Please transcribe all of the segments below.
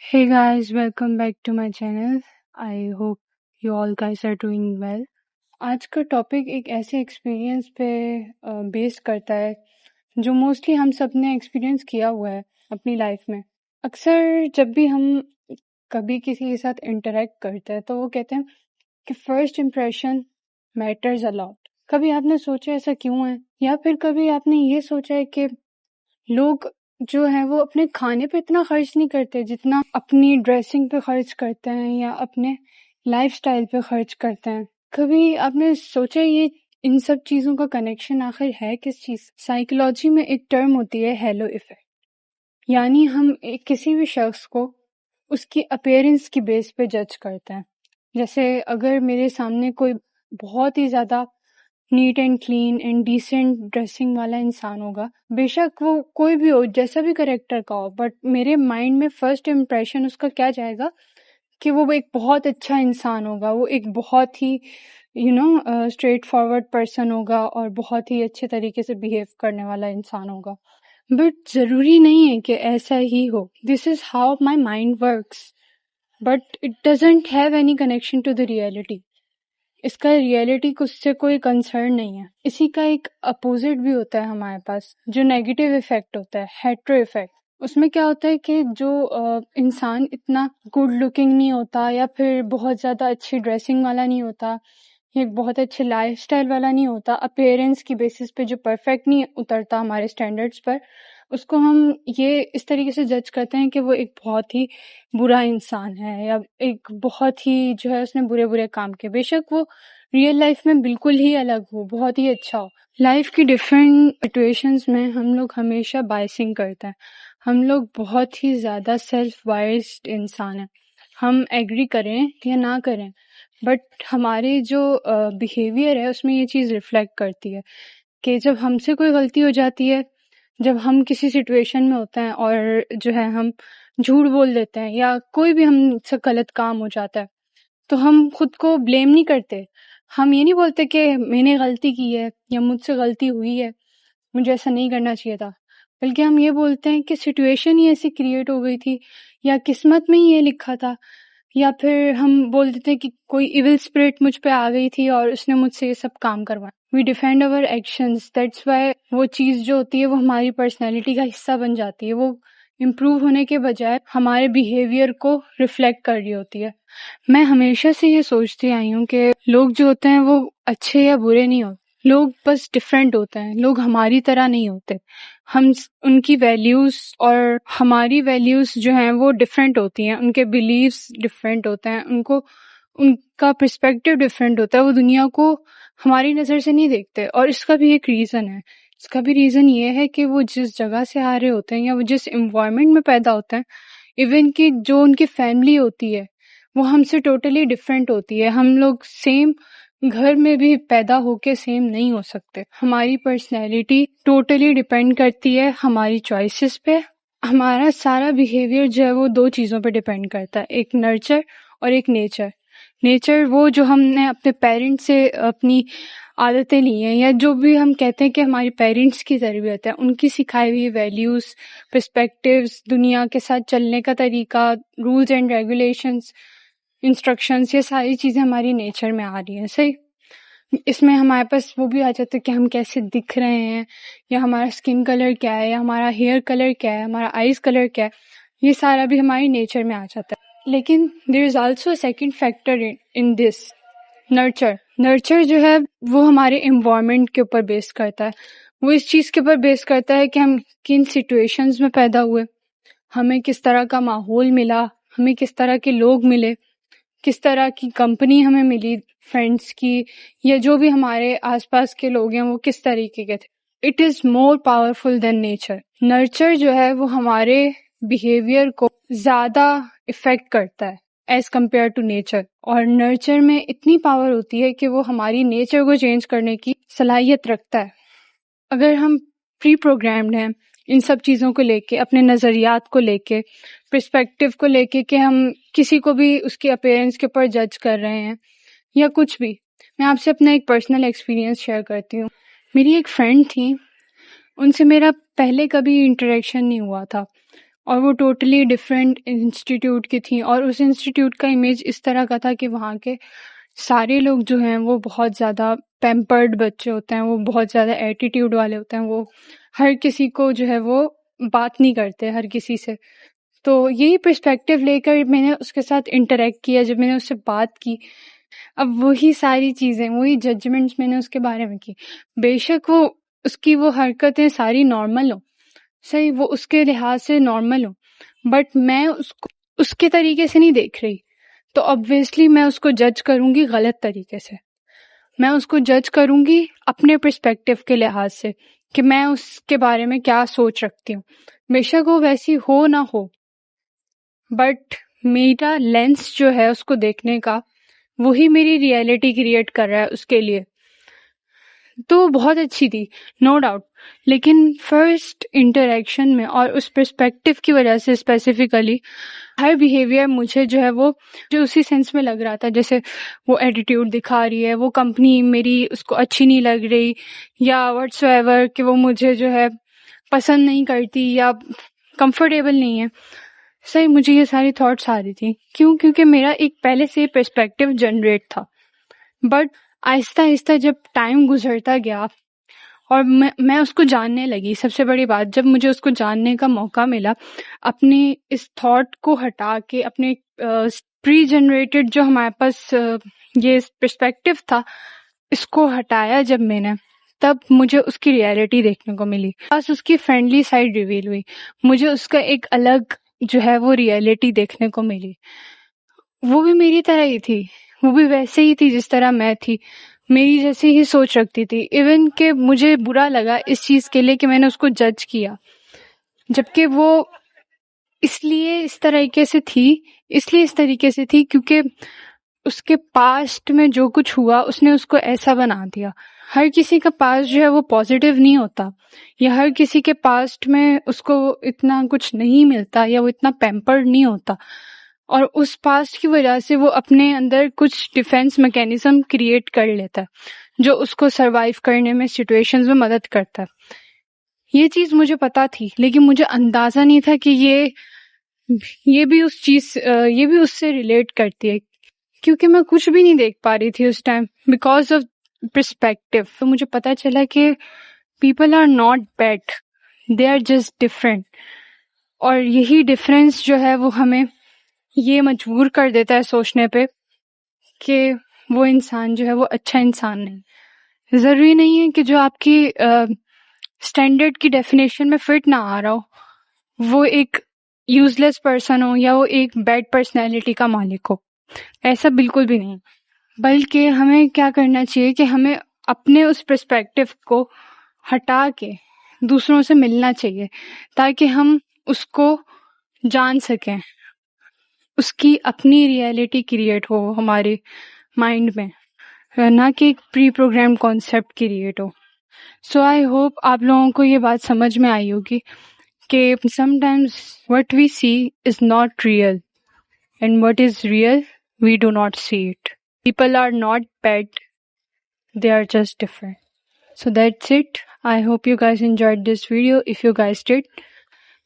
Hey guys, welcome back to my channel. I hope you all guys are doing well. आज का topic एक ऐसे experience पे base करता है जो मोस्टली हम सब ने एक्सपीरियंस किया हुआ है अपनी लाइफ में. अक्सर जब भी हम कभी किसी के साथ इंटरेक्ट करते हैं तो वो कहते हैं कि first impression matters a lot. कभी आपने सोचा ऐसा क्यों है, या फिर कभी आपने ये सोचा है कि लोग जो है वो अपने खाने पे इतना खर्च नहीं करते जितना अपनी ड्रेसिंग पे खर्च करते हैं या अपने लाइफस्टाइल पे खर्च करते हैं. कभी आपने सोचा ये इन सब चीज़ों का कनेक्शन आखिर है किस चीज़? साइकोलॉजी में एक टर्म होती है हेलो इफेक्ट, यानी हम किसी भी शख्स को उसकी अपीयरेंस की बेस पे जज करते हैं. जैसे अगर मेरे सामने कोई बहुत ही ज़्यादा neat and clean and decent dressing वाला इंसान होगा, बेशक वो कोई भी हो, जैसा भी करेक्टर का हो, बट मेरे माइंड में फर्स्ट इम्प्रेशन उसका क्या जाएगा कि वो एक बहुत अच्छा इंसान होगा, वो एक बहुत ही स्ट्रेट फॉरवर्ड पर्सन होगा और बहुत ही अच्छे तरीके से बिहेव करने वाला इंसान होगा. बट ज़रूरी नहीं है कि ऐसा ही हो. This is how my mind works, but it doesn't have any connection to the reality. इसका रियलिटी को उससे कोई कंसर्न नहीं है. इसी का एक अपोजिट भी होता है हमारे पास, जो नेगेटिव इफेक्ट होता है, हेट्रो इफेक्ट. उसमें क्या होता है कि जो इंसान इतना गुड लुकिंग नहीं होता, या फिर बहुत ज़्यादा अच्छी ड्रेसिंग वाला नहीं होता, या बहुत अच्छे लाइफस्टाइल वाला नहीं होता, अपीयरेंस की बेसिस पे जो परफेक्ट नहीं उतरता हमारे स्टैंडर्ड्स पर, उसको हम ये इस तरीके से जज करते हैं कि वो एक बहुत ही बुरा इंसान है, या एक बहुत ही जो है उसने बुरे बुरे काम किए. बेशक वो रियल लाइफ में बिल्कुल ही अलग हो, बहुत ही अच्छा हो. लाइफ की डिफरेंट सिचुएशंस में हम लोग हमेशा बायसिंग करते हैं. हम लोग बहुत ही ज़्यादा सेल्फ बायस्ड इंसान हैं. हम एग्री करें या ना करें, बट हमारे जो बिहेवियर है उसमें ये चीज़ रिफ्लेक्ट करती है कि जब हमसे कोई गलती हो जाती है, जब हम किसी सिचुएशन में होते हैं और जो है हम झूठ बोल देते हैं, या कोई भी हमसे गलत काम हो जाता है, तो हम खुद को ब्लेम नहीं करते. हम ये नहीं बोलते कि मैंने गलती की है या मुझसे गलती हुई है, मुझे ऐसा नहीं करना चाहिए था, बल्कि हम ये बोलते हैं कि सिचुएशन ही ऐसी क्रिएट हो गई थी, या किस्मत में ही ये लिखा था, या फिर हम बोल देते हैं कि कोई इविल स्पिरिट मुझ पे आ गई थी और उसने मुझसे ये सब काम करवाया. We defend our actions. That's why वो चीज़ जो होती है वो हमारी पर्सनैलिटी का हिस्सा बन जाती है. वो इम्प्रूव होने के बजाय हमारे बिहेवियर को रिफ्लेक्ट कर रही होती है. मैं हमेशा से ये सोचती आई हूँ कि लोग जो होते हैं वो अच्छे या बुरे नहीं होते. लोग बस डिफरेंट होते हैं. लोग हमारी तरह नहीं होते. उनकी वैल्यूज़ और हमारी वैल्यूज़ जो हैं वो डिफरेंट होती हैं. उनके बिलीव्स डिफरेंट होते हैं. उनका पर्सपेक्टिव डिफरेंट होता है. वो दुनिया को हमारी नज़र से नहीं देखते. और इसका भी एक रीज़न है. इसका भी रीज़न ये है कि वो जिस जगह से आ रहे होते हैं, या वो जिस एनवायरनमेंट में पैदा होते हैं, इवन कि जो उनकी फैमिली होती है वो हमसे टोटली डिफरेंट होती है. हम लोग सेम घर में भी पैदा होके सेम नहीं हो सकते. हमारी पर्सनैलिटी टोटली डिपेंड करती है हमारी चॉइसेस पे. हमारा सारा बिहेवियर जो है वो दो चीज़ों पे डिपेंड करता है, एक नर्चर और एक नेचर. नेचर वो जो हमने अपने पेरेंट्स से अपनी आदतें ली हैं, या जो भी हम कहते हैं कि हमारी पेरेंट्स की तरबियत है, उनकी सिखाई हुई वैल्यूज़, पर्सपेक्टिव्स, दुनिया के साथ चलने का तरीका, रूल्स एंड रेगुलेशंस, इंस्ट्रक्शंस, ये सारी चीज़ें हमारी नेचर में आ रही हैं. सही, इसमें हमारे पास वो भी आ जाता है कि हम कैसे दिख रहे हैं, या हमारा स्किन कलर क्या है, या हमारा हेयर कलर क्या है, हमारा आइज़ कलर क्या है. ये सारा भी हमारी नेचर में आ जाता है. लेकिन there is also a second factor in this, nurture. Nurture जो है वो हमारे एनवायरनमेंट के ऊपर बेस करता है. वो इस चीज़ के ऊपर बेस करता है कि हम किन सिचुएशंस में पैदा हुए, हमें किस तरह का माहौल मिला, हमें किस तरह के लोग मिले, किस तरह की कंपनी हमें मिली, फ्रेंड्स की, या जो भी हमारे आसपास के लोग हैं वो किस तरीके के थे. It is more powerful than nature. Nurture जो है वो हमारे बिहेवियर को ज़्यादा इफ़ेक्ट करता है एज़ कम्पेयर टू नेचर. और नर्चर में इतनी पावर होती है कि वो हमारी नेचर को चेंज करने की सलाहियत रखता है. अगर हम प्री प्रोग्राम्ड हैं इन सब चीज़ों को लेके, अपने नज़रियात को लेके, पर्सपेक्टिव को लेके, कि हम किसी को भी उसके अपीयरेंस के ऊपर जज कर रहे हैं या कुछ भी. मैं आपसे अपना एक पर्सनल एक्सपीरियंस शेयर करती हूँ. मेरी एक फ्रेंड थी, उनसे मेरा पहले कभी इंटरेक्शन नहीं हुआ था. اور وہ ٹوٹلی ڈفرینٹ انسٹیٹیوٹ کی تھیں، اور اس انسٹیٹیوٹ کا امیج اس طرح کا تھا کہ وہاں کے سارے لوگ جو ہیں وہ بہت زیادہ پیمپرڈ بچے ہوتے ہیں، وہ بہت زیادہ ایٹیٹیوڈ والے ہوتے ہیں، وہ ہر کسی کو جو ہے وہ بات نہیں کرتے ہر کسی سے. تو یہی پرسپیکٹیو لے کر میں نے اس کے ساتھ انٹریکٹ کیا. جب میں نے اس سے بات کی، اب وہی ساری چیزیں، وہی ججمنٹس میں نے اس کے بارے میں کی. بے شک وہ اس کی وہ حرکتیں ساری نارمل ہوں، صحیح، وہ اس کے لحاظ سے نارمل ہوں، بٹ میں اس کو اس کے طریقے سے نہیں دیکھ رہی. تو obviously میں اس کو جج کروں گی غلط طریقے سے. میں اس کو جج کروں گی اپنے پرسپیکٹیو کے لحاظ سے کہ میں اس کے بارے میں کیا سوچ رکھتی ہوں. بے شک وہ ویسی ہو نہ ہو، بٹ میرا لینس جو ہے اس کو دیکھنے کا، وہی میری ریئلٹی کریٹ کر رہا ہے اس کے لیے. تو بہت اچھی تھی، نو ڈاؤٹ. لیکن فرسٹ انٹریکشن میں اور اس پرسپیکٹیو کی وجہ سے اسپیسیفکلی ہر بیہیویئر مجھے جو ہے وہ جو اسی سینس میں لگ رہا تھا جیسے وہ ایٹیٹیوڈ دکھا رہی ہے، وہ کمپنی میری اس کو اچھی نہیں لگ رہی، یا واٹس ایور کہ وہ مجھے جو ہے پسند نہیں کرتی یا کمفرٹیبل نہیں ہے. صحیح، مجھے یہ ساری تھاٹس آ رہی تھی. کیوں؟ کیونکہ میرا ایک پہلے سے پرسپیکٹیو جنریٹ تھا. بٹ آہستہ آہستہ جب ٹائم گزرتا گیا اور میں اس کو جاننے لگی، سب سے بڑی بات جب مجھے اس کو جاننے کا موقع ملا، اپنے اس تھاٹ کو ہٹا کے، اپنے پری جنریٹڈ جو ہمارے پاس یہ پرسپیکٹیو تھا، اس کو ہٹایا جب میں نے، تب مجھے اس کی ریئلٹی دیکھنے کو ملی. بس اس کی فرینڈلی سائڈ ریویل ہوئی، مجھے اس کا ایک الگ جو ہے وہ ریئلٹی دیکھنے کو ملی. وہ بھی میری طرح ہی تھی، وہ بھی ویسے ہی تھی جس طرح میں تھی، میری جیسی ہی سوچ رکھتی تھی. ایون کہ مجھے برا لگا اس چیز کے لیے کہ میں نے اس کو جج کیا، جبکہ وہ اس لیے اس طریقے سے تھی کیونکہ اس کے پاسٹ میں جو کچھ ہوا اس نے اس کو ایسا بنا دیا. ہر کسی کا پاسٹ جو ہے وہ پازیٹیو نہیں ہوتا، یا ہر کسی کے پاسٹ میں اس کو اتنا کچھ نہیں ملتا، یا وہ اتنا پیمپرڈ نہیں ہوتا، اور اس پاسٹ کی وجہ سے وہ اپنے اندر کچھ ڈیفینس میکینزم کریٹ کر لیتا ہے جو اس کو سروائیو کرنے میں سچویشنز میں مدد کرتا ہے. یہ چیز مجھے پتا تھی، لیکن مجھے اندازہ نہیں تھا کہ یہ بھی اس سے ریلیٹ کرتی ہے، کیونکہ میں کچھ بھی نہیں دیکھ پا رہی تھی اس ٹائم بیکاز آف پرسپیکٹیو. تو مجھے پتا چلا کہ people are not bad, they are just different. اور یہی ڈفرینس جو ہے وہ ہمیں یہ مجبور کر دیتا ہے سوچنے پہ کہ وہ انسان جو ہے وہ اچھا انسان نہیں. ضروری نہیں ہے کہ جو آپ کی اسٹینڈرڈ کی ڈیفینیشن میں فٹ نہ آ رہا ہو وہ ایک یوز لیس پرسن ہو، یا وہ ایک بیڈ پرسنالٹی کا مالک ہو. ایسا بالکل بھی نہیں. بلکہ ہمیں کیا کرنا چاہیے کہ ہمیں اپنے اس پرسپیکٹیو کو ہٹا کے دوسروں سے ملنا چاہیے تاکہ ہم اس کو جان سکیں، اس کی اپنی ریئلٹی کریٹ ہو ہمارے مائنڈ میں، نہ کہ ایک پری پروگرام کانسیپٹ کریٹ ہو. سو آئی ہوپ آپ لوگوں کو یہ بات سمجھ میں آئی ہوگی کہ some times what we see is not real and what is real we do not see it. People are not bad, they are just different. So that's it. I hope you guys enjoyed this video. If you guys did,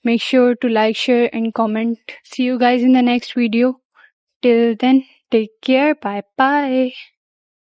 make sure to like, share and comment. See you guys in the next video. Till then, take care. Bye bye.